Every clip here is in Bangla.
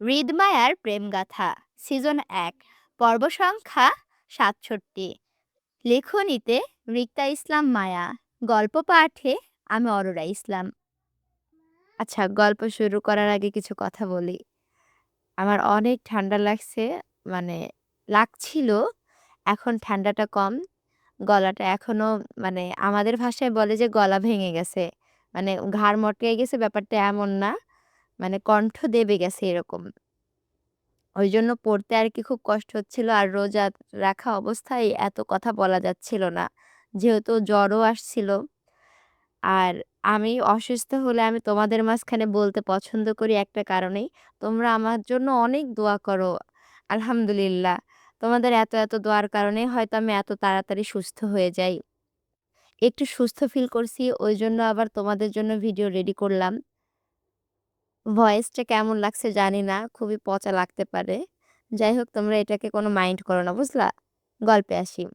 হৃদমায়ার প্রেমগাথা সিজন ১ পর্ব সংখ্যা ৬৭। লেখনীতে রিক্তা ইসলাম মায়া। গল্প পাঠে আমি অরোরা ইসলাম। আচ্ছা, গল্প শুরু করার আগে কিছু কথা বলি। আমার অনেক ঠান্ডা লাগছে, মানে লাগছিল। এখন ঠান্ডাটা কম। গলাটা এখনো, মানে আমাদের ভাষায় বলে যে গলা ভেঙে গেছে। মানে ঘাড় মটকে গেছে, ব্যাপারটা এমন না। মানে কণ্ঠ দেবে গেছে এরকম। ওইজন্য পড়তে আরকি খুব কষ্ট হচ্ছিল। আর রোজা রাখা অবস্থায় এত কথা বলা যাচ্ছিল না। যেহেতু জ্বরও আসছিল। আর আমি অসুস্থ হলে আমি তোমাদের মাঝখানে বলতে পছন্দ করি একটা কারণেই। তোমরা আমার জন্য অনেক দোয়া করো। আলহামদুলিল্লাহ। তোমাদের এত দোয়ার কারণে হয়তো আমি এত তাড়াতাড়ি সুস্থ হয়ে যাই। একটু সুস্থ ফিল করছি, ওইজন্য আবার তোমাদের জন্য ভিডিও রেডি করলাম। ভয়েসটা কেমন লাগছে জানি না। খুবই পচা লাগতে পারে। যাই হোক, তোমরা এটাকে কোনো মাইন্ড করো না, বুঝলা? গল্পে আসি।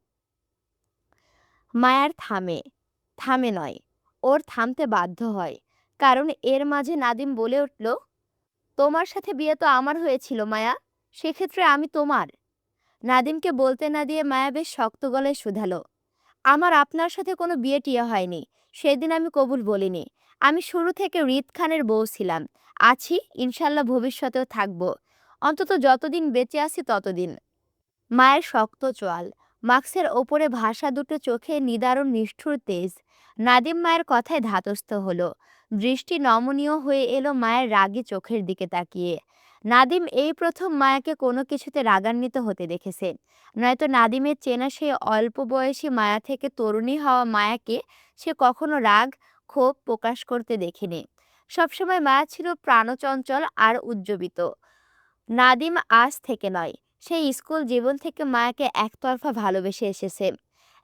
মায়ার থামে। থামে নয়, ওর থামতে বাধ্য হয়। কারণ এর মাঝে নাদিম বলে উঠল, "তোমার সাথে বিয়ে তো আমার হয়েছিল মায়া। সেক্ষেত্রে আমি তোমার।" নাদিমকে বলতে না দিয়ে মায়া বেশ শক্ত গলায় শুধালো, "আমার আপনার সাথে কোনো বিয়ে-টিয়ে হয়নি। সেদিন আমি কবুল বলিনি। আমি শুরু থেকে হৃদ খানের বউ ছিলাম। আছি, ইনশাল্লাহ ভবিষ্যতেও থাকবো। অন্তত যতদিন বেঁচে আছি ততদিন।" মায়ের শক্ত চোয়াল, মাস্কের ওপরে ভাসা দুটো চোখে নিদারুণ নিষ্ঠুর তেজ। নাদিম মায়ের কথায় ধাতস্থ হলো। দৃষ্টি নমনীয় হয়ে এলো মায়ের রাগী চোখের দিকে তাকিয়ে। নাদিম এই প্রথম মায়াকে কোনো কিছুতে রাগান্বিত হতে দেখেছে। নয়তো নাদিমের চেনা সেই অল্প বয়সী মায়া থেকে তরুণী হওয়া মায়াকে সে কখনো রাগ, ক্ষোভ প্রকাশ করতে দেখেনি। সবসময় মায়া ছিল প্রাণচঞ্চল আর উজ্জীবিত। নাদিম আজ থেকে নয়, সেই স্কুল জীবন থেকে মায়াকে একতরফা ভালোবেসে এসেছে।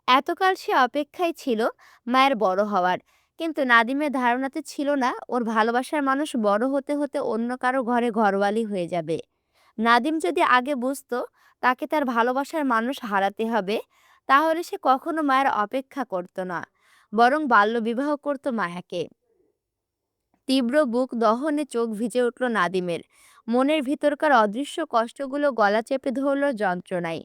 এতকাল সে অপেক্ষায় ছিল মায়ের বড় হওয়ার। কিন্তু নাদিমের ধারণাতে ছিল না ওর ভালোবাসার মানুষ বড় হতে হতে অন্য কারো ঘরে ঘরওয়ালি হয়ে যাবে। নাদিম যদি আগে বুঝতো তাকে তার ভালোবাসার মানুষ হারাতে হবে, তাহলে সে কখনো মায়ের অপেক্ষা করত না, বরং বাল্যবিবাহ করত মায়াকে। তীব্র বুক দহনে চোখ ভিজে উঠল নাদিমের। মনের ভিতরকার অদৃশ্য কষ্টগুলো গলা চেপে ধরল যন্ত্রণায়।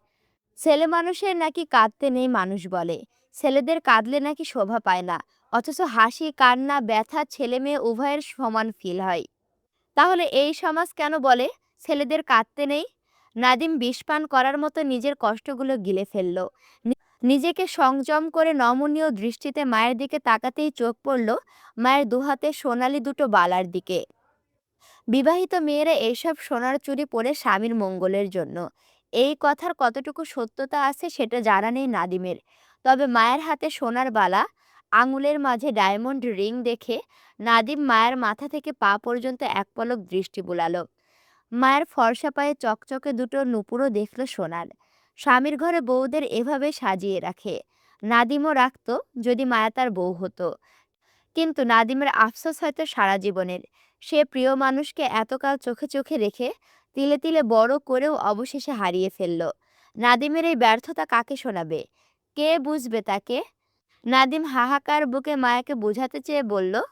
ছেলে মানুষের নাকি কাঁদতে নেই মানুষ বলে। ছেলেদের কাঁদলে নাকি শোভা পায় না। অথচ হাসি, কান্না, ব্যথা ছেলে মেয়ে উভয়ের সমান ফিল হয়। তাহলে এই সমাজ কেন বলে ছেলেদের কাঁদতে নেই? নাদিম বিষপান করার মতো নিজের কষ্টগুলো গিলে ফেলল। নিজেকে সংযম করে নমনীয় দৃষ্টিতে মায়ের দিকে তাকাতেই চোখ পড়ল মায়ের দুহাতে সোনালি দুটো বালার দিকে। বিবাহিত মেয়েরা এইসব সোনার চুড়ি পরে স্বামীর মঙ্গলের জন্য। এই কথার কতটুকু সত্যতা আছে সেটা জানা নেই নাদিমের। তবে মায়ের হাতে সোনার বালা, আঙুলের মাঝে ডায়মন্ড রিং দেখে নাদিম মায়ের মাথা থেকে পা পর্যন্ত এক পলক দৃষ্টি বুলালো। মায়ের ফর্সা পায়ে চকচকে দুটো নুপুরও দেখল সোনার। স্বামীর ঘরে বউদের এভাবে সাজিয়ে রাখে। নাদিমও রাখত যদি মায়া তার বউ হতো। কিন্তু নাদিমের আফসোস হয়তো সারা জীবনের। সে প্রিয় মানুষকে এতকাল চোখে চোখে রেখে তিলে তিলে বড় করেও অবশেষে হারিয়ে ফেলল। নাদিমের এই ব্যর্থতা কাকে শোনাবে? কে বুঝবে তাকে? নাদিম হাহাকার বুকে মায়াকে বোঝাতে চেয়ে বলল,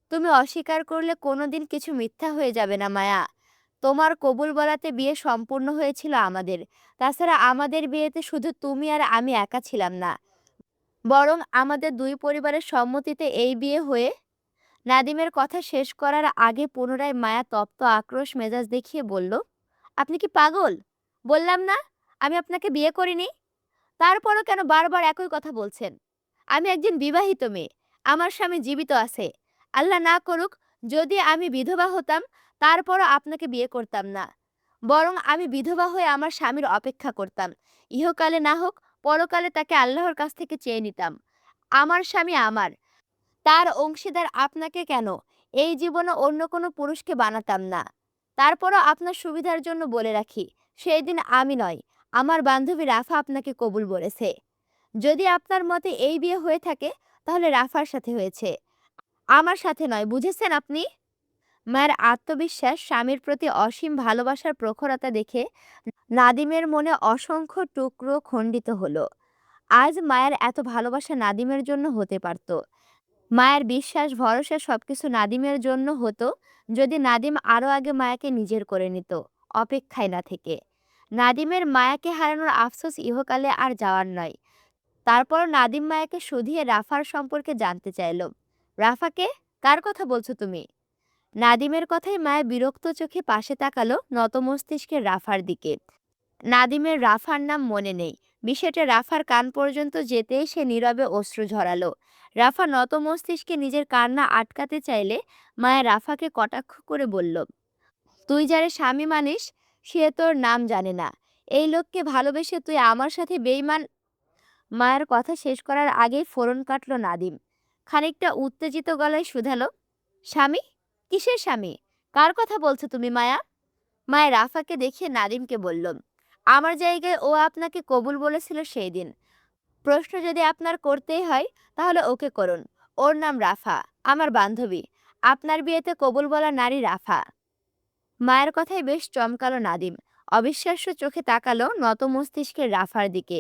"তুমি অস্বীকার করলে কোনোদিন কিছু মিথ্যা হয়ে যাবে না মায়া। তোমার কবুল বলাতে বিয়ে সম্পূর্ণ হয়েছিল আমাদের। তাছাড়া আমাদের বিয়েতে শুধু তুমি আর আমি একা ছিলাম না, বরং আমাদের দুই পরিবারের সম্মতিতে এই বিয়ে হয়ে।" নাদিমের কথা শেষ করার আগে পুনরায় মায়া তপ্ত আক্রোশ মেজাজ দেখিয়ে বলল, "আপনি কি পাগল? বললাম না আমি আপনাকে বিয়ে করিনি। তারপরও কেন বারবার একই কথা বলছেন? আমি একজন বিবাহিত মেয়ে। আমার স্বামী জীবিত আছে। আল্লাহ না করুক যদি আমি বিধবা হতাম, তারপরও আপনাকে বিয়ে করতাম না। বরং আমি বিধবা হয়ে আমার স্বামীর অপেক্ষা করতাম। ইহকালে না হোক পরকালে তাকে আল্লাহর কাছ থেকে চেয়ে নিতাম। আমার স্বামী আমার, তার অংশীদার আপনাকে কেন? এই জীবনে অন্য কোনো পুরুষকে বানাতাম না। তারপরও আপনার সুবিধার জন্য বলে রাখি, সেই দিন আমি নয়, আমার বান্ধবী রাফা আপনাকে কবুল বলেছে। যদি আপনার মতে এই বিয়ে হয়ে থাকে, তাহলে রাফার সাথে হয়েছে, আমার সাথে নয়, বুঝেছেন আপনি?" মায়ের আত্মবিশ্বাস, স্বামীর প্রতি অসীম ভালোবাসার প্রখরতা দেখে নাদিমের মনে অসংখ্য টুকরো খণ্ডিত হলো। আজ মায়ের এত ভালোবাসা নাদিমের জন্য হতে পারত। মায়ের বিশ্বাস ভরসা সবকিছু নাদিমের জন্য হতো যদি নাদিম আরো আগে মায়াকে নিজের করে নিত, অপেক্ষায় না থেকে। নাদিমের মায়াকে হারানোর আফসোস ইহকালে আর যাওয়ার নয়। তারপর নাদিম মায়াকে শুধিয়ে রাফার সম্পর্কে জানতে চাইল। রাফাকে? কার কথা বলছো তুমি? নাদিমের কথায় মায়া বিরক্ত চোখে পাশে তাকালো নত মস্তিষ্কের রাফার দিকে। নাদিমের রাফার নাম মনে নেই। বিষয়টা রাফার কান পর্যন্ত যেতেই সে নীরবে অশ্রু ঝরালো। রাফা নত মস্তিষ্কে নিজের কান্না আটকাতে চাইলে মায়া রাফাকে কটাক্ষ করে বলল, তুই যারে স্বামী মানিস সে তোর নাম জানে না। এই লোককে ভালোবেসে তুই আমার সাথে বেইমান। মায়ের কথা শেষ করার আগেই ফোরন কাটল নাদিম। খানিকটা উত্তেজিত গলায় শুধালো, স্বামী? কিসের স্বামী? কার কথা বলছো তুমি মায়া? মায়া রাফাকে দেখিয়ে নাদিমকে বলল, আমার জায়গায় ও আপনাকে কবুল বলেছিল সেই দিন। প্রশ্ন যদি আপনার করতেই হয় তাহলে ওকে করুন। ওর নাম রাফা, আমার বান্ধবী। আপনার বিয়েতে কবুল বলা নারী রাফা। মায়ের কথায় বেশ চমকালো নাদিম। অবিশ্বাস্য চোখে তাকালো নত মস্তিষ্কের রাফার দিকে।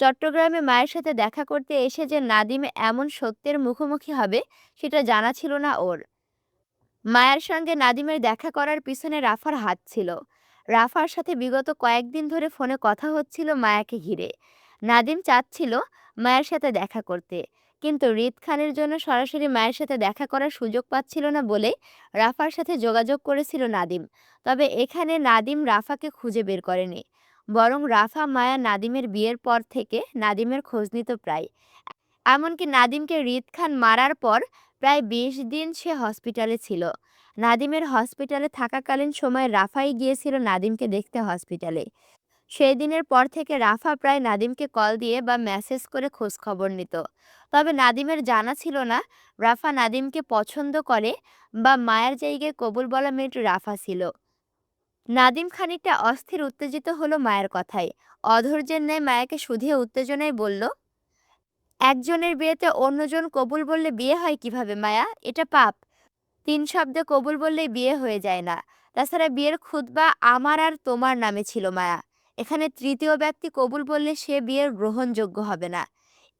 চট্টগ্রামে মায়ের সাথে দেখা করতে এসে যে নাদিম এমন সত্যের মুখোমুখি হবে সেটা জানা ছিল না ওর। মায়ের সঙ্গে নাদিমের দেখা করার পিছনে রাফার হাত ছিল। রাফার সাথে বিগত কয়েকদিন ধরে ফোনে কথা হচ্ছিল মায়াকে ঘিরে। নাদিম চাচ্ছিল মায়ের সাথে দেখা করতে, কিন্তু রিদ খানের জন্য সরাসরি মায়ের সাথে দেখা করার সুযোগ পাচ্ছিল না বলে রাফার সাথে যোগাযোগ করেছিল নাদিম। তবে এখানে নাদিম রাফাকে খুঁজে বের করেনি, বরং রাফা মায়া নাদিমের বিয়ের পর থেকে নাদিমের খোঁজ নিত প্রায়। এমনকি নাদিমকে রিদ খান মারার পর প্রায় ২০ দিন সে হসপিটালে ছিল। নাদিমের হসপিটালে থাকাকালীন সময়ে রাফাই গিয়েছিল নাদিমকে দেখতে হসপিটালে। সেই দিনের পর থেকে রাফা প্রায় নাদিমকে কল দিয়ে বা মেসেজ করে খোঁজ খবর নিত। তবে নাদিমের জানা ছিল না রাফা নাদিমকে পছন্দ করে বা মায়ের জায়গায় কবুল বলা মেয়েটি রাফা ছিল। নাদিম খানিকটা অস্থির উত্তেজিত হলো মায়ের কথায়। অধৈর্যের ন্যায় মায়াকে শুধিয়ে উত্তেজনায় বলল, একজনের বিয়েতে অন্যজন কবুল বললে বিয়ে হয় কিভাবে মায়া? এটা পাপ। ৩ শব্দে কবুল বললেই বিয়ে হয়ে যায় না। তাছাড়া বিয়ের খুতবা আমার আর তোমার নামে ছিল মায়া। এখানে তৃতীয় ব্যক্তি কবুল বললে সে বিয়ের গ্রহণযোগ্য হবে না।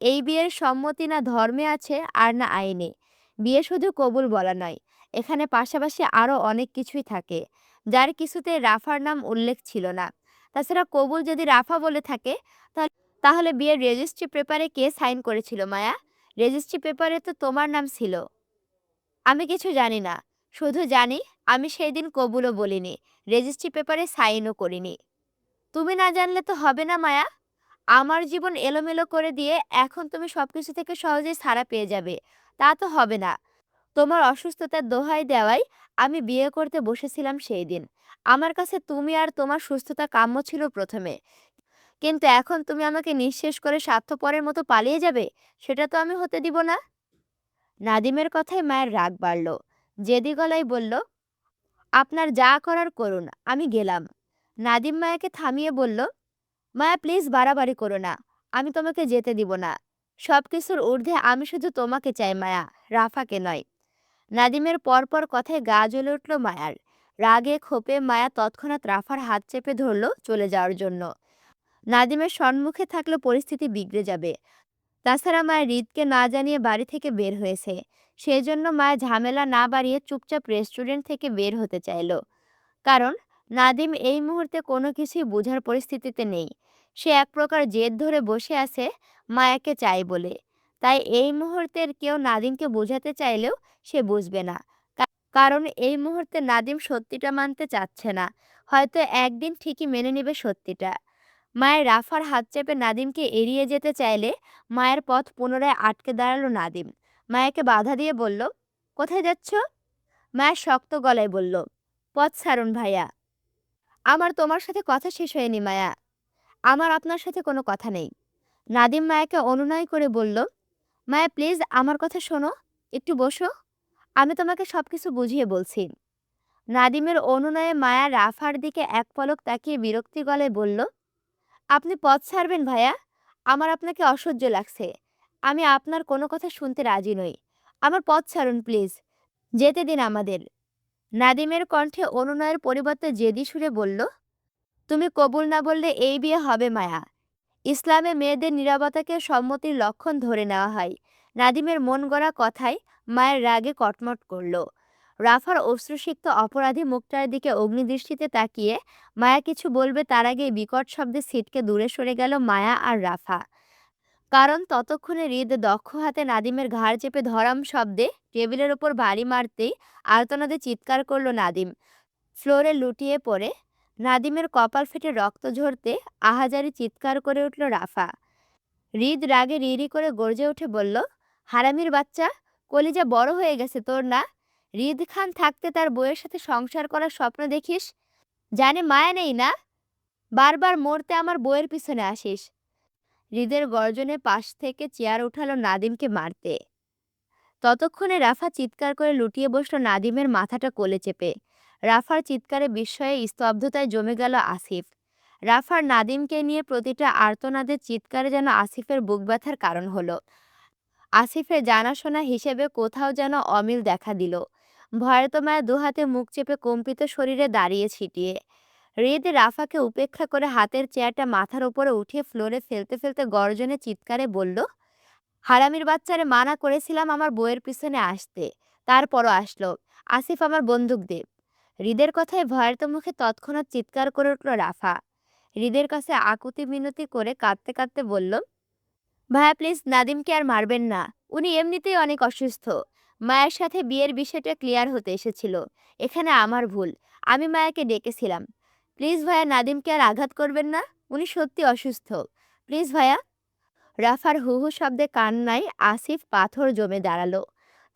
এই বিয়ের সম্মতি না ধর্মে আছে আর না আইনে। বিয়ে শুধু কবুল বলা নয়, এখানে পাশাপাশি আরও অনেক কিছুই থাকে, যার কিছুতে রাফার নাম উল্লেখ ছিল না। তাছাড়া কবুল যদি রাফা বলে থাকে তাহলে বিয়ের রেজিস্ট্রি পেপারে কে সাইন করেছিল মায়া? রেজিস্ট্রি পেপারে তো তোমার নাম ছিল। আমি কিছু জানি না। শুধু জানি আমি সেই দিন কবুলও বলিনি, রেজিস্ট্রি পেপারে সাইনও করিনি। তুমি না জানলে তো হবে না মায়া। আমার জীবন এলোমেলো করে দিয়ে এখন তুমি সবকিছু থেকে সহজেই ছাড়া পেয়ে যাবে, তা তো হবে না। তোমার অসুস্থতার দোহাই দেওয়ায় আমি বিয়ে করতে বসেছিলাম সেই দিন। আমার কাছে তুমি আর তোমার সুস্থতা কাম্য ছিল প্রথমে, কিন্তু এখন তুমি আমাকে নিঃশেষ করে স্বার্থপরের মতো পালিয়ে যাবে, সেটা তো আমি হতে দিব না। নাদিমের কথায় মায়ের রাগ বাড়ল। জেদি গলায় বলল, আপনার যা করার করুন, আমি গেলাম। নাদিম মায়াকে থামিয়ে বলল, মায়া প্লিজ বাড়াবাড়ি করো না। আমি তোমাকে যেতে দিব না। সবকিছুর ঊর্ধ্বে আমি শুধু তোমাকে চাই মায়া, রাফাকে নয়। নাদিমের পরপর কথায় গা জ্বলে উঠল মায়ার। রাগে ক্ষোভে মায়া তৎক্ষণাৎ রাফার হাত চেপে ধরল চলে যাওয়ার জন্য। নাদিমের সম্মুখে থাকলে পরিস্থিতি বিগড়ে যাবে। তাছাড়া মায়া রিদকে না জানিয়ে বাড়ি থেকে বের হয়েছে। সেজন্য মায়া ঝামেলা না বাড়িয়ে চুপচাপ রেস্টুরেন্ট থেকে বের হতে চাইল। কারণ নাদিম এই মুহূর্তে কোনো কিছুই বোঝার পরিস্থিতিতে নেই। সে এক প্রকার জেদ ধরে বসে আছে মায়াকে চাই বলে। তাই এই মুহূর্তের কেউ নাদিমকে বোঝাতে চাইলেও সে বুঝবে না। কারণ এই মুহূর্তে নাদিম সত্যিটা মানতে চাচ্ছে না। হয়তো একদিন ঠিকই মেনে নেবে সত্যিটা। মায়ের রাফার হাত চেপে নাদিমকে এড়িয়ে যেতে চাইলে মায়ের পথ পুনরায় আটকে দাঁড়ালো নাদিম। মায়াকে বাধা দিয়ে বলল, কোথায় যাচ্ছ? মায়া শক্ত গলায় বলল, পথ ছাড়ুন ভাইয়া। আমার তোমার সাথে কথা শেষ হয়নি মায়া। আমার আপনার সাথে কোনো কথা নেই। নাদিম মায়াকে অনুনয় করে বলল, মায়া প্লিজ আমার কথা শোনো, একটু বসো, আমি তোমাকে সবকিছু বুঝিয়ে বলছি। নাদিমের অনুনয়ে মায়া রাফার দিকে এক পলক তাকিয়ে বিরক্তি গলায় বলল, আপনি পথ ছাড়বেন ভাইয়া? আমার আপনাকে অসহ্য লাগছে। আমি আপনার কোনো কথা শুনতে রাজি নই। আমার পথ ছাড়ুন প্লিজ, যেতে দিন আমাদের। নাদিমের কণ্ঠে অনুনয়ের পরিবর্তে জেদি সুরে বলল, তুমি কবুল না বললে এই বিয়ে হবে মায়া। ইসলামে মেয়েদের নীরবতাকে সম্মতির লক্ষণ ধরে নেওয়া হয়। নাদিমের মন গড়া কথায় মায়ের রাগে কটমট করল। রাফার অশ্রুসিক্ত অপরাধী মুখটার দিকে অগ্নিদৃষ্টিতে তাকিয়ে মায়া কিছু বলবে তার আগে বিকট শব্দে ছিটকে দূরে সরে গেল মায়া আর রাফা। কারণ ততক্ষণে হৃদ দক্ষ হাতে নাদিমের ঘাড় চেপে ধরাম শব্দে টেবিলের ওপর বাড়ি মারতেই আর্তনাদে চিৎকার করল নাদিম। ফ্লোরে লুটিয়ে পড়ে নাদিমের কপাল ফেটে রক্ত ঝরতে আহাজারি চিৎকার করে উঠল রাফা। হৃদ রাগে রিরি করে গর্জে উঠে বলল, হারামির বাচ্চা, কলিজা বড় হয়ে গেছে তোর না? হৃদ খান থাকতে তার বউয়ের সাথে সংসার করার স্বপ্ন দেখিস? জানে মায়া নেই না? বারবার মরতে আমার বউয়ের পিছনে আসিস। হৃদের গর্জনে পাশ থেকে চেয়ার উঠালো নাদিমকে মারতে। ততক্ষণে রাফা চিৎকার করে লুটিয়ে বসল নাদিমের মাথাটা কোলে চেপে। রাফার চিৎকারে বিস্ময়ে স্তব্ধতায় জমে গেল আসিফ। রাফার নাদিমকে নিয়ে প্রতিটা আর্তনাদের চিৎকারে যেন আসিফের বুক ব্যথার কারণ হলো। আসিফের জানাশোনা হিসেবে কোথাও যেন অমিল দেখা দিল। ভয়ার্ত মায়া দুহাতে মুখ চেপে কম্পিত শরীরে দাঁড়িয়ে ছিটিয়ে। হৃদ রাফাকে উপেক্ষা করে হাতের চেয়ারটা মাথার উপরে উঠিয়ে ফ্লোরে ফেলতে ফেলতে গর্জনে চিৎকারে বলল, হারামির বাচ্চারে মানা করেছিলাম আমার বউয়ের পিছনে আসতে, তারপরও আসলো। আসিফ আমার বন্দুক দে। হৃদের কথায় ভয়ার্ত মুখে তৎক্ষণাৎ চিৎকার করে উঠল রাফা। হৃদের কাছে আকুতি মিনতি করে কাঁদতে কাঁদতে বলল, ভাইয়া প্লিজ নাদিমকে আর মারবেন না। উনি এমনিতেই অনেক অসুস্থ। মায়ের সাথে বিয়ের বিষয়টা ক্লিয়ার হতে এসেছিল। এখানে আমার ভুল। আমি মায়াকে ডেকেছিলাম। প্লিজ ভাইয়া নাদিমকে আর আঘাত করবেন না। উনি সত্যি অসুস্থ। প্লিজ ভাইয়া। রাফার হু হু শব্দে কান্নায় আসিফ পাথর জমে দাঁড়ালো।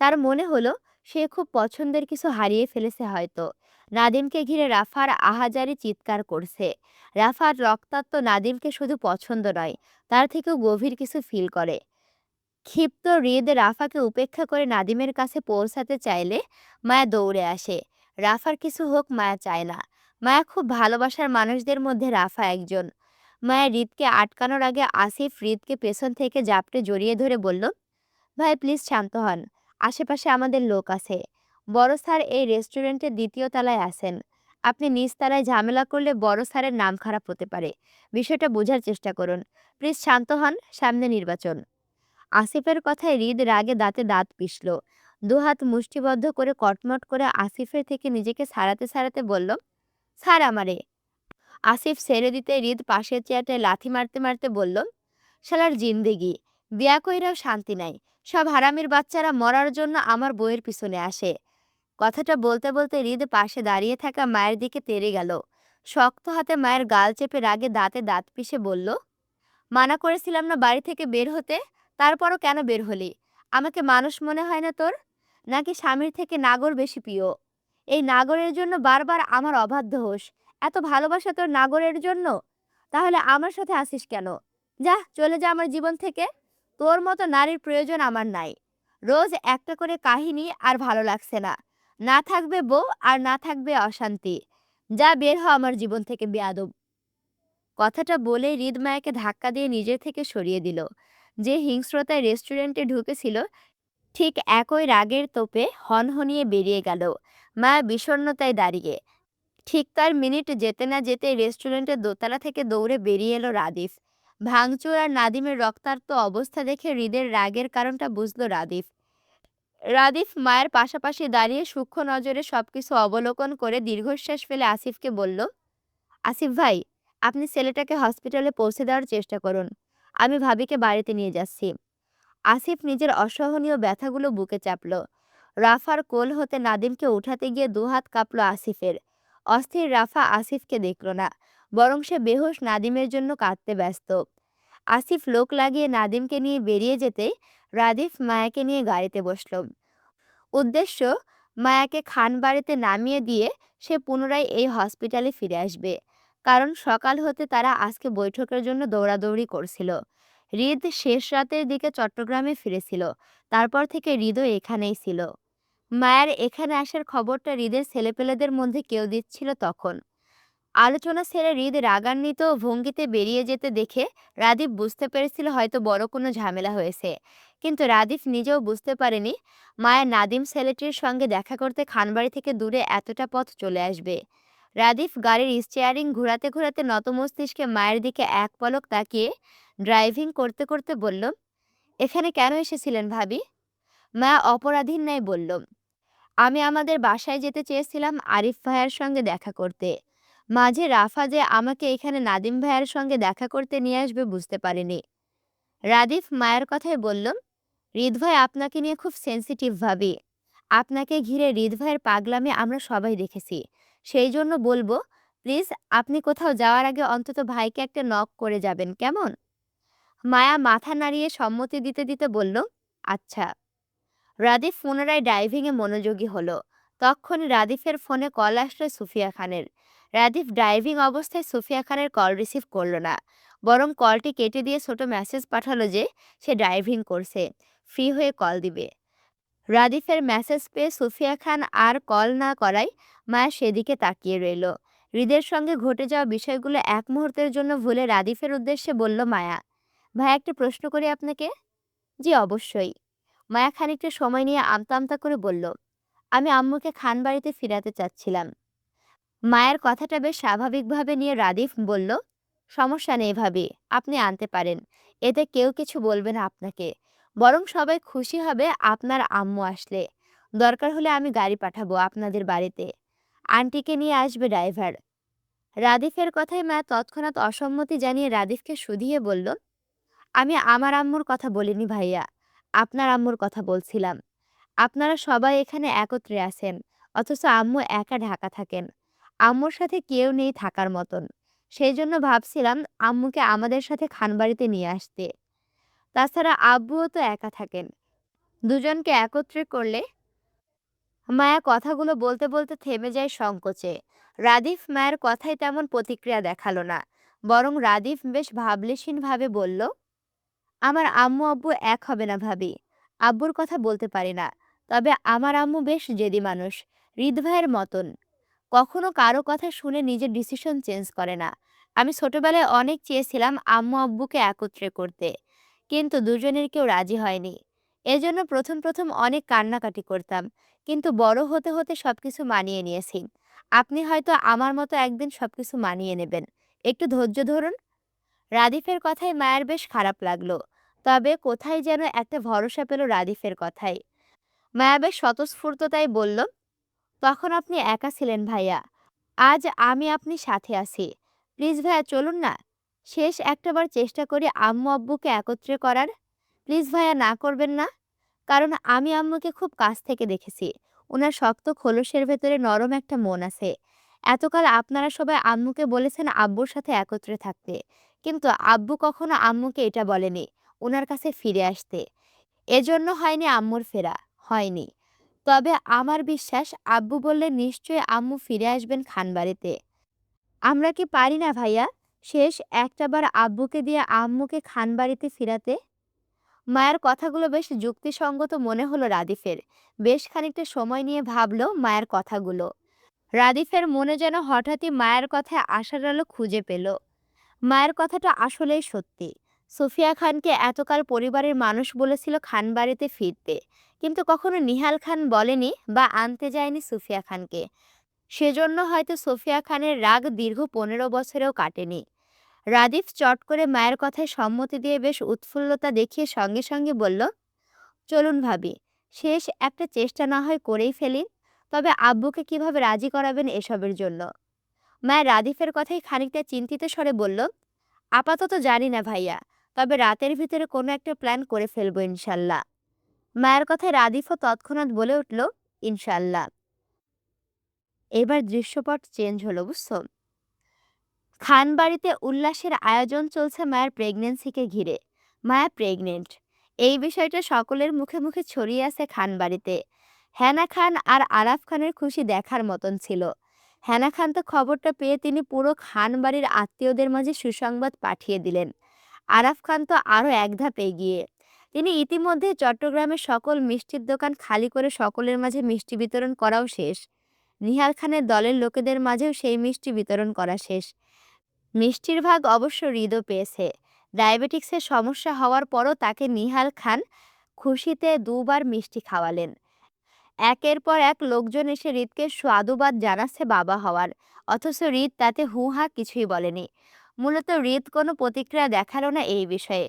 তার মনে হলো সে খুব পছন্দের কিছু হারিয়ে ফেলেছে হয়তো। নাদিমকে ঘিরে রাফার আহাজারি চিৎকার করছে। রাফার রক্তাক্ত নাদিমকে শুধু পছন্দ নয়, তার থেকেও গভীর কিছু ফিল করে। ক্ষিপ্ত হৃদ রাফাকে উপেক্ষা করে নাদিমের কাছে পৌঁছাতে চাইলে মায়া দৌড়ে আসে। রাফার কিছু হোক মায়া চায় না। মায়া খুব ভালোবাসার মানুষদের মধ্যে রাফা একজন। মায়া হৃদকে আটকানোর আগে আসিফ হৃদকে পেছন থেকে জাপটে জড়িয়ে ধরে বলল, ভাই প্লিজ শান্ত হন। আশেপাশে আমাদের লোক আছে। বড় স্যার এই রেস্টুরেন্টের দ্বিতীয় তলায় আছেন। আপনি নিচ তলায় ঝামেলা করলে বড় স্যারের নাম খারাপ হতে পারে। বিষয়টা বোঝার চেষ্টা করুন। প্লিজ শান্ত হন, সামনে নির্বাচন। আসিফের কথায় হৃদ রাগে দাঁতে দাঁত পিষল। দুহাত মুষ্টিবদ্ধ করে কটমট করে আসিফের থেকে নিজেকে ছাড়াতে ছাড়াতে বলল, স্যার আমারে। আসিফ ছেড়ে দিতে হৃদ পাশের চেয়ারটায় লাথি মারতে মারতে বলল, শালার জিন্দেগি, বিয়া কইরাও শান্তি নাই। সব হারামির বাচ্চারা মরার জন্য আমার বইয়ের পিছনে আসে। কথাটা বলতে বলতে হৃদ পাশে দাঁড়িয়ে থাকা মায়ের দিকে তেড়ে গেল। শক্ত হাতে মায়ের গাল চেপে রাগে দাঁতে দাঁত পিষে বলল, মানা করেছিলাম না বাড়ি থেকে বের হতে? তারপরও কেন বের হলি? আমাকে মানুষ মনে হয় না তোর? নাকি স্বামীর থেকে নাগর বেশি প্রিয়? এই নাগরের জন্য বারবার আমার অবাধ্য হোস। এত ভালোবাসা তোর নাগরের জন্য? তাহলে আমার সাথে আসিস কেন? যা, চলে যা আমার জীবন থেকে। তোর মতো নারীর প্রয়োজন আমার নাই। রোজ একটা করে কাহিনী আর ভালো লাগছে না। না থাকবে বউ আর না থাকবে অশান্তি। যা, বের হ আমার জীবন থেকে বেয়াদব। কথাটা বলে হৃদ মায়াকে ধাক্কা দিয়ে নিজের থেকে সরিয়ে দিল। যে হিংস্রতায় রেস্টুরেন্টে ঢুকেছিল ঠিক একই রাগের তোপে হনহনিয়ে বেরিয়ে গেল। মায়া বিষণ্ণতায় দাঁড়িয়ে। ঠিক তার মিনিট যেতে না যেতে রেস্টুরেন্টের দোতলা থেকে দৌড়ে বেরিয়ে এলো রাদিফ। ভাঙচুর আর নাদিমের রক্তাক্ত অবস্থা দেখে হৃদের রাগের কারণটা বুঝল রাদিফ। রাদিফ মায়ের পাশাপাশি দাঁড়িয়ে সূক্ষ্ম নজরে সবকিছু অবলোকন করে দীর্ঘশ্বাস ফেলে আসিফকে বলল, আসিফ ভাই, আপনি ছেলেটাকে হসপিটালে পৌঁছে দেওয়ার চেষ্টা করুন। আমি ভাবিকে বাড়িতে নিয়ে যাচ্ছি। আসিফ নিজের অসহনীয় ব্যথাগুলো বুকে চাপল। রাফার কোল হতে নাদিমকে উঠাতে গিয়ে দুহাত কাঁপল আসিফের। অস্থির রাফা আসিফকে দেখল না, বরং সে বেহুশ নাদিমের জন্য কাঁদতে ব্যস্ত। আসিফ লোক লাগিয়ে নাদিমকে নিয়ে বেরিয়ে যেতেই রাদিফ মায়াকে নিয়ে গাড়িতে বসল। উদ্দেশ্য, মায়াকে খান বাড়িতে নামিয়ে দিয়ে সে পুনরায় এই হসপিটালে ফিরে আসবে। কারণ সকাল হতে তারা আজকে বৈঠকের জন্য দৌড়াদৌড়ি করছিল। হৃদ শেষ রাতের দিকে চট্টগ্রামে ফিরেছিল। তারপর থেকে হৃদও এখানেই ছিল। মায়ার এখানে আসার খবরটা হৃদের ছেলেপেলেদের মধ্যে কেউ দিচ্ছিল তখন। আলোচনা ছেড়ে হৃদ রাগান্বিত ভঙ্গিতে বেরিয়ে যেতে দেখে রাদীপ বুঝতে পেরেছিল হয়তো বড় কোনো ঝামেলা হয়েছে। কিন্তু রাদীপ নিজেও বুঝতে পারেনি মায়া নাদিম ছেলেটির সঙ্গে দেখা করতে খানবাড়ি থেকে দূরে এতটা পথ চলে আসবে। রাদীপ গাড়ির স্টিয়ারিং ঘোরাতে ঘোরাতে নতমস্তিষ্কে মায়ের দিকে এক পলক তাকিয়ে ড্রাইভিং করতে করতে বলল, এখানে কেন এসেছিলেন ভাবি? মায়া অপরাধীর ন্যায় বলল, আমি আমাদের বাসায় যেতে চেয়েছিলাম আরিফ ভাইয়ার সঙ্গে দেখা করতে। মাঝে রাফা যে আমাকে এখানে নাদিম ভাইয়ার সঙ্গে দেখা করতে নিয়ে আসবে বুঝতে পারিনি। রাদিফ মায়ের কথায় বলল, হৃদ ভাই আপনাকে নিয়ে খুব সেনসিটিভ ভাবি। আপনাকে ঘিরে হৃদ ভাইয়ের পাগলামি আমরা সবাই দেখেছি। সেই জন্য বলবো, প্লিজ আপনি কোথাও যাওয়ার আগে অন্তত ভাইকে একটা নক করে যাবেন, কেমন? মায়া মাথা নাড়িয়ে সম্মতি দিতে দিতে বলল, আচ্ছা। রাদিফ পুনরায় ড্রাইভিংয়ে মনোযোগী হলো। তক্ষুনি রাদিফের ফোনে কল আসলো সুফিয়া খানের। রাদিফ ড্রাইভিং অবস্থায় সুফিয়া খানের কল রিসিভ করলো না, বরং কলটি কেটে দিয়ে ছোট মেসেজ পাঠালো যে সে ড্রাইভিং করছে, ফ্রি হয়ে কল দিবে। রাদিফের মেসেজ পেয়ে সুফিয়া খান আর কল না করায় মায়া সেদিকে তাকিয়ে রইল। হৃদের সঙ্গে ঘটে যাওয়া বিষয়গুলো এক মুহূর্তের জন্য ভুলে রাদিফের উদ্দেশ্যে বলল মায়া, ভাই একটা প্রশ্ন করি আপনাকে। জি অবশ্যই। মায়া খানিকটা সময় নিয়ে আমতা আমতা করে বলল, আমি আম্মুকে খানবাড়িতে ফিরাতে চাচ্ছিলাম। মায়ের কথাটা বেশ স্বাভাবিকভাবে নিয়ে রাদিফ বলল, সমস্যা নেই ভাবি, আপনি আনতে পারেন। এতে কেউ কিছু বলবে না আপনাকে, বরং সবাই খুশি হবে আপনার আম্মু আসলে। দরকার হলে আমি গাড়ি পাঠাবো আপনাদের বাড়িতে, আন্টিকে নিয়ে আসবে ড্রাইভার। রাদিফের কথায় মা তৎক্ষণাৎ অসম্মতি জানিয়ে রাদিফকে শুধিয়ে বলল, আমি আমার আম্মুর কথা বলিনি ভাইয়া, আপনার আম্মুর কথা বলছিলাম। আপনারা সবাই এখানে একত্রে আছেন, অথচ আম্মু একা ঢাকা থাকেন। আম্মুর সাথে কেউ নেই থাকার মতন। সেই জন্য ভাবছিলাম আম্মুকে আমাদের সাথে খানবাড়িতে নিয়ে আসতে। তাছাড়া আব্বুও তো একা থাকেন। দুজনকে একত্রে করলে। মায়া কথাগুলো বলতে বলতে থেমে যায় সংকোচে। রাদিফ মায়ের কথায় তেমন প্রতিক্রিয়া দেখালো না, বরং রাদিফ বেশ ভাবলেশীনভাবে বলল, আমার আম্মু আব্বু এক হবে না ভাবি। আব্বুর কথা বলতে পারি না, তবে আমার আম্মু বেশ জেদি মানুষ, হৃদ ভাইয়ের মতন। কখনো কারো কথা শুনে নিজের ডিসিশন চেঞ্জ করে না। আমি ছোটবেলায় অনেক চেয়েছিলাম আম্মু আব্বুকে একত্রে করতে, কিন্তু দুজনের কেউ রাজি হয়নি। এজন্য প্রথম প্রথম অনেক কান্নাকাটি করতাম, কিন্তু বড় হতে হতে সবকিছু মানিয়ে নিয়েছি। আপনি হয়তো আমার মতো একদিন সবকিছু মানিয়ে নেবেন, একটু ধৈর্য ধরুন। রাদিফের কথায় মায়ের বেশ খারাপ লাগলো, তবে কোথায় যেন একটা ভরসা পেল রাদিফের কথায়। মায়া বেশ স্বতঃস্ফূর্ততায় বলল, তখন আপনি একা ছিলেন ভাইয়া, আজ আমি আপনি সাথে আছি। প্লিজ ভাইয়া চলুন না, শেষ একটাবার চেষ্টা করি আম্মু আব্বুকে একত্রে করার। প্লিজ ভাইয়া না করবেন না, কারণ আমি আম্মুকে খুব কাছ থেকে দেখেছি। ওনার শক্ত খোলসের ভেতরে নরম একটা মন আছে। এতকাল আপনারা সবাই আম্মুকে বলেছেন আব্বুর সাথে একত্রে থাকতে, কিন্তু আব্বু কখনো আম্মুকে এটা বলেনি ওনার কাছে ফিরে আসতে। এজন্য হয়নি আম্মুর ফেরা, হয়নি। তবে আমার বিশ্বাস আব্বু বললে নিশ্চয়ই আম্মু ফিরে আসবেন খানবাড়িতে। আমরা কি পারি না ভাইয়া, শেষ একটাবার আব্বুকে দিয়ে আম্মুকে খানবাড়িতে ফিরাতে? মায়ের কথাগুলো বেশ যুক্তিসঙ্গত মনে হলো রাদিফের। বেশ খানিকটা সময় নিয়ে ভাবলো মায়ের কথাগুলো। রাদিফের মনে যেন হঠাৎই মায়ের কথায় আশার আলো খুঁজে পেল। মায়ের কথাটা আসলেই সত্যি। সুফিয়া খানকে এতকাল পরিবারের মানুষ বলেছিল খানবাড়িতে ফিরতে, কিন্তু কখনো নিহাল খান বলেনি বা আনতে যায়নি সুফিয়া খানকে। সেজন্য হয়তো সুফিয়া খানের রাগ দীর্ঘ 15 বছরেও কাটেনি। রাদিফ চট করে মায়ের কথায় সম্মতি দিয়ে বেশ উৎফুল্লতা দেখিয়ে সঙ্গে সঙ্গে বলল, চলুন ভাবি, শেষ একটা চেষ্টা না হয় করেই ফেলি। তবে আব্বুকে কিভাবে রাজি করাবেন এসবের জন্য? মায়ের রাদিফের কথাই খানিকটা চিন্তিত স্বরে বলল, আপাতত জানি না ভাইয়া, তবে রাতের ভিতরে কোনো একটা প্ল্যান করে ফেলবো ইনশাল্লাহ। মায়ের কথায় রাদিফও তৎক্ষণাৎ বলে উঠল, ইনশাল্লাহ। এবার দৃশ্যপট চেঞ্জ হলো, বুঝছো? খানবাড়িতে উল্লাসের আয়োজন চলছে মায়ের প্রেগন্যান্সিকে ঘিরে। মায়া প্রেগনেন্ট, এই বিষয়টা সকলের মুখে মুখে ছড়িয়ে আছে খানবাড়িতে। হেনা খান আর আরাফ খানের খুশি দেখার মতন ছিল। হেনা খান তো খবরটা পেয়ে তিনি পুরো খানবাড়ির আত্মীয়দের মাঝে সুসংবাদ পাঠিয়ে দিলেন। আরাফ খান তো আরও এক ধাপ এগিয়ে। তিনি ইতিমধ্যে চট্টগ্রামের সকল মিষ্টির দোকান খালি করে সকলের মাঝে মিষ্টি বিতরণ করাও শেষ। নিহাল খানের দলের লোকেদের মাঝেও সেই মিষ্টি বিতরণ করা শেষ। মিষ্টির ভাগ অবশ্য হৃদও পেয়েছে। ডায়াবেটিক্সের সমস্যা হওয়ার পরও তাকে নিহাল খান খুশিতে দুবার মিষ্টি খাওয়ালেন। একের পর এক লোকজন এসে হৃদকে সাধুবাদ জানাচ্ছে বাবা হওয়ার, অথচ হৃদ তাতে হু হা কিছুই বলেনি। মূলত হৃদ কোনো প্রতিক্রিয়া দেখালো না এই বিষয়ে।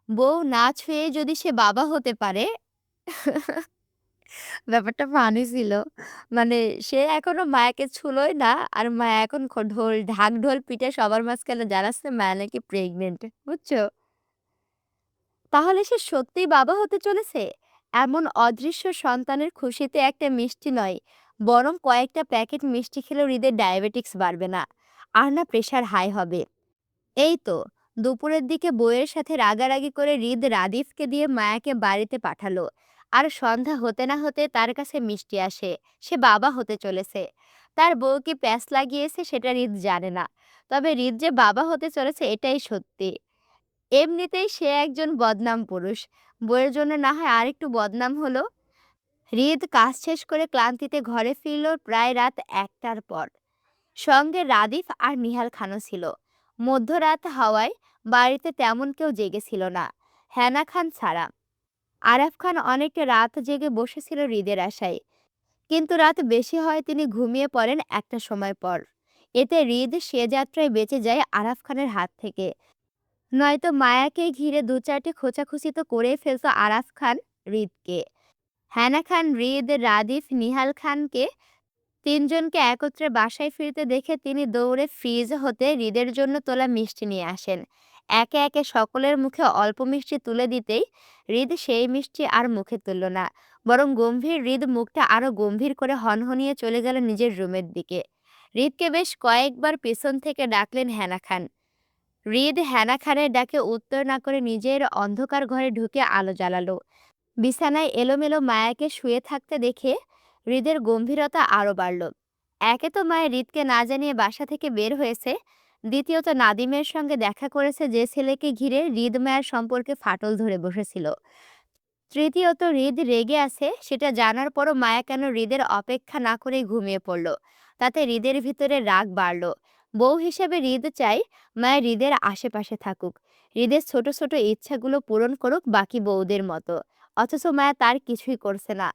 বউ না ছুঁয়ে যদি সে বাবা হতে পারে ব্যাপারটা ফানি ছিল। মানে সে এখনো মায়াকে ছুঁলোই না। আর মায়া এখন ঢাক ঢোল পিটে সবার মাঝখানে জানাচ্ছে মায়া নাকি প্রেগনেন্ট। বুঝছো? তাহলে সে সত্যিই বাবা হতে চলেছে? এমন অদৃশ্য সন্তানের খুশিতে একটা মিষ্টি নয়, বরং কয়েকটা প্যাকেট মিষ্টি খেলেও হৃদের ডায়াবেটিকস বাড়বে না। আর না প্রেশার হাই হবে। এই তো দুপুরের দিকে বউয়ের সাথে রাগারাগি করে রাদিফকে দিয়ে মায়াকে বাড়িতে পাঠালো। আর সন্ধ্যা হতে না হতে তার কাছে মিষ্টি আসে। সে বাবা হতে চলেছে। তার বউ কি প্যাঁচ লাগিয়েছে সেটা জানে না। তবে যে বাবা হতে চলেছে এটাই সত্যি। এমনিতেই সে একজন বদনাম পুরুষ। বউয়ের জন্য না হয় আরেকটু বদনাম হলো। কাজ শেষ করে ক্লান্তিতে ঘরে ফিরল প্রায় রাত ১টার পর। সঙ্গে রাদিফ আর নিহাল খানও ছিল। মধ্যরাত হওয়ায় বাড়িতে তেমন কেউ জেগেছিল না, হেনা খান ছাড়া। আরাফ খান অনেকটা রাত জেগে বসেছিল হৃদের আশায়। কিন্তু রাত বেশি হয় তিনি ঘুমিয়ে পড়েন একটা সময় পর। এতে সে যাত্রায় বেঁচে যায় আরাফ খানের হাত থেকে। নয়তো মায়াকে ঘিরে দু চারটে খোঁচাখুচি তো করেই ফেলত আরাফ খান হৃদকে। হেনা খান রাদিফ, নিহাল খানকে তিনজনকে একত্রে বাসায় ফিরতে দেখে তিনি দৌড়ে ফ্রিজ হতে হৃদের জন্য তোলা মিষ্টি নিয়ে আসেন। একে একে সকলের মুখে অল্প মিষ্টি তুলে দিতেই সেই মিষ্টি আর মুখে তুলল না, বরং গম্ভীর মুখটা আরো গম্ভীর করে হনহনিয়ে চলে গেল নিজের রুমের দিকে। হৃদকে বেশ কয়েকবার পেছন থেকে ডাকলেন হেনা খান। হেনা খানের ডাকে উত্তর না করে নিজের অন্ধকার ঘরে ঢুকে আলো জ্বালালো। বিছানায় এলোমেলো মায়াকে শুয়ে থাকতে দেখে গম্ভীরতা আরো বাড়ল। একে তো মায়া হৃদকে না জানিয়ে বাসা থেকে বের হয়েছে, দ্বিতীয়ত নাদিমের সঙ্গে দেখা করেছে যে ছেলেকে ঘিরে মায়ার সম্পর্কে ফাটল ধরে বসেছিল। তৃতীয়ত রেগে আছে সেটা জানার পরও মায়া কেন অপেক্ষা না করেই ঘুমিয়ে পড়ল। তাতে ভিতরে রাগ বাড়ল। বউ হিসেবে চাই মায়া আশেপাশে থাকুক, ছোট ছোট ইচ্ছাগুলো পূরণ করুক বাকি বউদের মতো। অথচ মায়া তার কিছুই করছে না।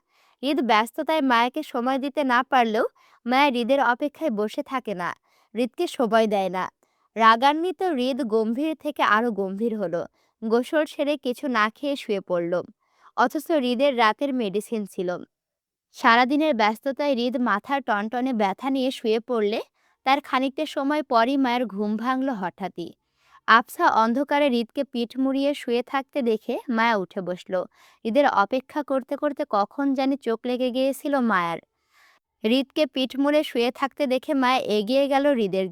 ব্যস্ততায় মায়াকে সময় দিতে না পারলেও মায়া অপেক্ষায় বসে থাকে না, হৃদকে সময় দেয় না। রাগান্বিত গম্ভীর থেকে আরো গম্ভীর হলো। গোসল সেরে কিছু না খেয়ে শুয়ে পড়ল। অথচ রাতের মেডিসিন ছিল। সারাদিনের ব্যস্ততায় মাথার টনটনে ব্যথা নিয়ে শুয়ে পড়লে তার খানিকটা সময় পরই মায়ের ঘুম ভাঙল হঠাৎই। আবছা অন্ধকারে পিঠ মুড়িয়ে শুয়ে থাকতে দেখে মায়া উঠে বসল। অপেক্ষা করতে করতে কখন জানি চোখ লেগে গিয়েছিল মায়ার। পিঠ মুড়ে শুয়ে থাকতে দেখে মায়া এগিয়ে গেল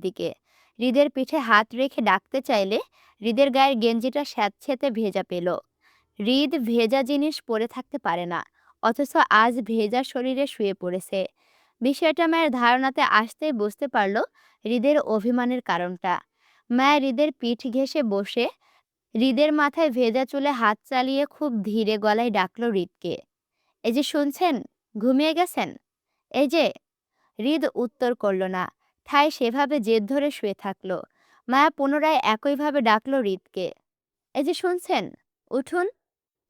দিকে। পিঠে হাত রেখে ডাকতে চাইলে গায়ের গেঞ্জিটা স্যাঁতসেঁতে ভেজা পেল। ভেজা জিনিস পরে থাকতে পারে না, অথচ আজ ভেজা শরীরে শুয়ে পড়েছে। বিষয়টা মায়ের ধারণাতে আসতেই বুঝতে পারল অভিমানের কারণটা। মায়া পিঠ ঘেঁষে বসে মাথায় ভেজা চুলে হাত চালিয়ে খুব ধীরে গলায় ডাকলো হৃদকে। এই যে শুনছেন, ঘুমিয়ে গেছেন? এই যে। উত্তর করল না, ঠায় সেভাবে জেদ ধরে শুয়ে থাকলো। মায়া পুনরায় একইভাবে ডাকলো হৃদকে। এই যে শুনছেন, উঠুন।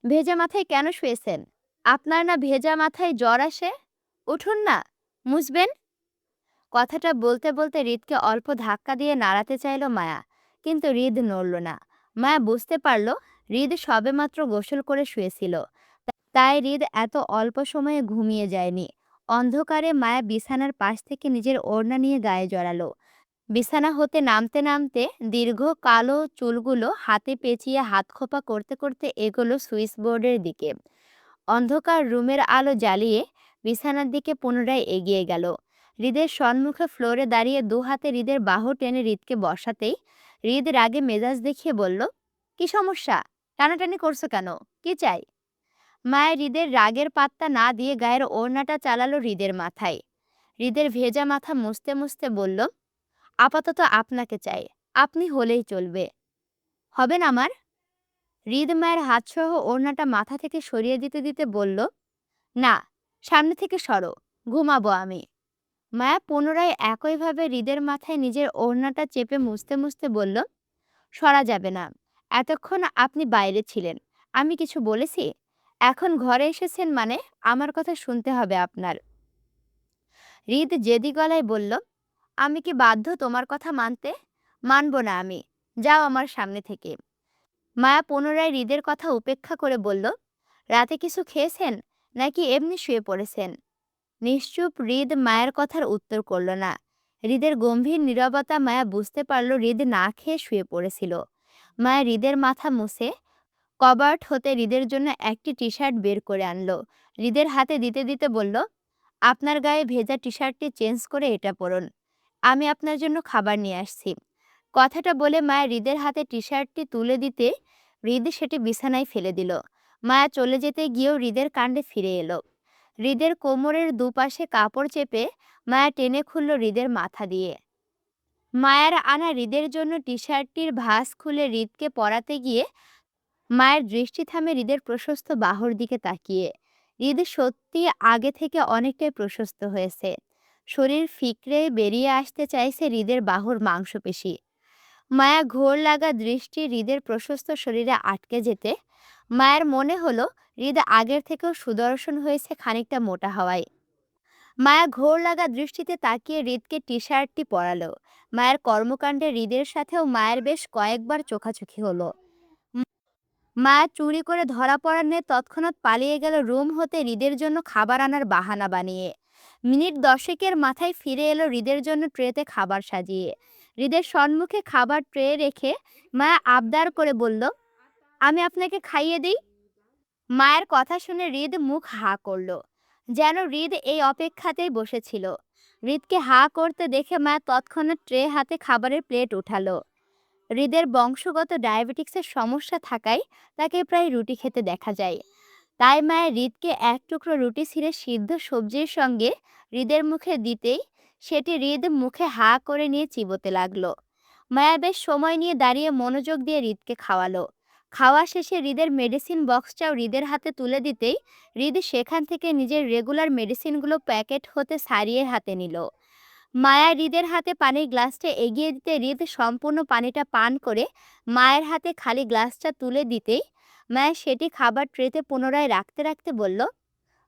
ভেজা মাথায় কেন শুয়েছেন? আপনার না ভেজা মাথায় জ্বর আসে? উঠুন না, মুছবেন। কথাটা বলতে বলতে হৃদকে অল্প ধাক্কা দিয়ে নাড়াতে চাইল মায়া, কিন্তু নড়ল না। মায়া বুঝতে পারল সবেমাত্র গোসল করে শুয়েছিল, তাই এত অল্প সময়ে ঘুমিয়ে যায়নি। অন্ধকারে মায়া বিছানার পাশ থেকে নিজের ওড়না নিয়ে গায়ে জড়ালো। বিছানা হতে নামতে নামতে দীর্ঘ কালো চুলগুলো হাতে পেঁচিয়ে হাত খোপা করতে করতে এগোলো সুইচ বোর্ডের দিকে। অন্ধকার রুমের আলো জ্বালিয়ে বিছানার দিকে পুনরায় এগিয়ে গেল। সম্মুখে ফ্লোরে দাঁড়িয়ে দু হাতে বাহু টেনে হৃদকে বসাতেই রাগে মেজাজ দেখিয়ে বলল, কি সমস্যা? টানাটানি করছো কেন? কি চাই? মায়ের রাগের পাত্তা না দিয়ে গায়ের ওড়নাটা চালালো মাথায়। ভেজা মাথা মুছতে মুছতে বলল, আপাতত আপনাকে চাই, আপনি হলেই চলবে। হবেন আমার? মায়ের হাতসহ ওড়নাটা মাথা থেকে সরিয়ে দিতে দিতে বলল, না, সামনে থেকে সরো, ঘুমাবো আমি। মায়া পুনরায় একইভাবে মাথায় নিজের ওড়নাটা চেপে মুছতে মুছতে বলল, সরা যাবে না। এতক্ষণ আপনি বাইরে ছিলেন, আমি কিছু বলেছি? এখন ঘরে এসেছেন মানে আমার কথা শুনতে হবে আপনার। জেদি গলায় বলল, আমি কি বাধ্য তোমার কথা মানতে? মানব না আমি, যাও আমার সামনে থেকে। মায়া পুনরায় হৃদের কথা উপেক্ষা করে বলল, রাতে কিছু খেয়েছেন নাকি এমনি শুয়ে পড়েছেন? নিশ্চুপ হৃদ মায়ের কথার উত্তর করল না। হৃদের গম্ভীর নীরবতা মায়া বুঝতে পারল হৃদ না খেয়ে শুয়ে পড়েছিল। মায়া হৃদের মাথা মুছে কবার্ড হতে হৃদের জন্য একটি টি শার্ট বের করে আনলো। হৃদের হাতে দিতে দিতে বলল, আপনার গায়ে ভেজা টি শার্টটি চেঞ্জ করে এটা পরুন, আমি আপনার জন্য খাবার নিয়ে আসছি। কথাটা বলে মায়া হৃদের হাতে টি শার্টটি তুলে দিতে হৃদ সেটি বিছানায় ফেলে দিল। মায়া চলে যেতে গিয়েও হৃদের কাণ্ডে ফিরে এলো। হৃদের কোমরের দুপাশে কাপড় চেপে মায়া টেনে খুলল হৃদের মাথা দিয়ে। মায়ার আনা হৃদের জন্য টি শার্টটির ভাঁজ খুলে হৃদকে পরাতে গিয়ে মায়ের দৃষ্টি থামে হৃদের প্রশস্ত বাহুর দিকে তাকিয়ে। হৃদ সত্যি আগে থেকে অনেকটাই প্রশস্ত হয়েছে। শরীর ফিকরে বেরিয়ে আসতে চাইছে হৃদের বাহুর মাংসপেশি। মায়া ঘোর লাগা দৃষ্টি হৃদের প্রশস্ত শরীরে আটকে যেতে মায়ের মনে হলো হৃদ আগের থেকেও সুদর্শন হয়েছে খানিকটা মোটা হওয়ায়। মায়া ঘোর লাগা দৃষ্টিতে তাকিয়ে হৃদকে টি শার্টটি পরালো। মায়ের কর্মকাণ্ডে হৃদের সাথেও মায়ের বেশ কয়েকবার চোখাচোখি হলো। মা চুরি করে ধরা পড়ার তৎক্ষণাৎ পালিয়ে গেল রুম হতে হৃদের জন্য খাবার আনার বাহানা বানিয়ে। মিনিট 10-এর মাথায় ফিরে এলো হৃদের জন্য ট্রেতে খাবার সাজিয়ে। হৃদের সম্মুখে খাবার ট্রে রেখে মায়া আবদার করে বলল, আমি আপনাকে খাইয়ে দিই। মায়ের কথা শুনে হৃদ মুখ হা করলো, যেন হৃদ এই অপেক্ষাতেই বসেছিল। হৃদকে হা করতে দেখে মায়া তৎক্ষণাৎ ট্রে হাতে খাবারের প্লেট উঠালো। হৃদের বংশগত ডায়াবেটিক্সের সমস্যা থাকায় তাকে প্রায় রুটি খেতে দেখা যায়। তাই মায়ের হৃদকে এক টুকরো রুটি ছিঁড়ে সিদ্ধ সবজির সঙ্গে হৃদের মুখে দিতেই সেটি হৃদ মুখে হা করে নিয়ে চিবোতে লাগলো। মায়া বেশ সময় নিয়ে দাঁড়িয়ে মনোযোগ দিয়ে হৃদকে খাওয়ালো। খাওয়া শেষে হৃদের মেডিসিন বক্সটাও হৃদের হাতে তুলে দিতেই হৃদ সেখান থেকে নিজের রেগুলার মেডিসিনগুলো প্যাকেট হতে সারিয়ে হাতে নিল। মায়া হৃদের হাতে পানির গ্লাসটা এগিয়ে দিতে হৃদ সম্পূর্ণ পানিটা পান করে মায়ের হাতে খালি গ্লাসটা তুলে দিতেই মায়া সেটি খাবার ট্রেতে পুনরায় রাখতে রাখতে বলল,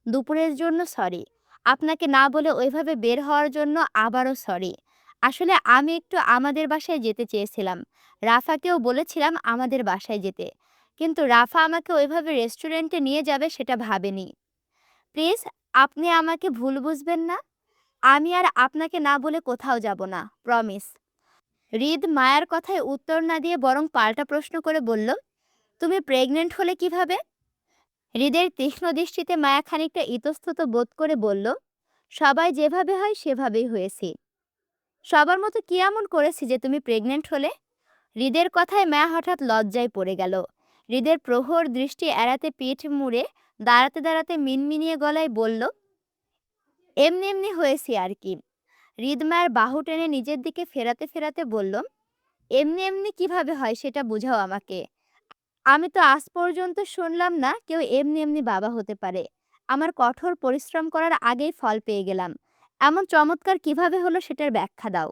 দুপুরের জন্য সরি, আপনাকে না বলে ওইভাবে বের হওয়ার জন্য আবারও সরি। আসলে আমি একটু আমাদের বাসায় যেতে চেয়েছিলাম, রাফাকেও বলেছিলাম আমাদের বাসায় যেতে, কিন্তু রাফা আমাকে ওইভাবে রেস্টুরেন্টে নিয়ে যাবে সেটা ভাবেনি। প্লিজ, আপনি আমাকে ভুল বুঝবেন না, আমি আর আপনাকে না বলে কোথাও যাব না, প্রমিস। হৃদ মায়ার কথায় উত্তর না দিয়ে বরং পাল্টা প্রশ্ন করে বলল, তুমি প্রেগনেন্ট হলে কিভাবে? হৃদের তীক্ষ্ণ দৃষ্টিতে মায়া খানিকটা ইতস্তত বোধ করে বলল, সবাই যেভাবে হয় সেভাবেই হয়েছি। সবার মতো কি এমন করেছি যে তুমি প্রেগনেন্ট হলে? হৃদের কথায় মায়া হঠাৎ লজ্জায় পড়ে গেল। হৃদের প্রহর দৃষ্টি এড়াতে পিঠ মুড়ে দাঁড়াতে দাঁড়াতে মিনমিনিয়ে গলায় বলল, এমনি এমনি হয়েছি আর কি। হৃদ মায়ের বাহু টেনে নিজের দিকে ফেরাতে ফেরাতে বলল, এমনি এমনি কিভাবে হয় সেটা বুঝাও আমাকে। আমি তো আজ পর্যন্ত শুনলাম না কেউ এমনি এমনি বাবা হতে পারে। আমার কঠোর পরিশ্রম করার আগেই ফল পেয়ে গেলাম। এমন চমৎকার কিভাবে হলো সেটার ব্যাখ্যা দাও।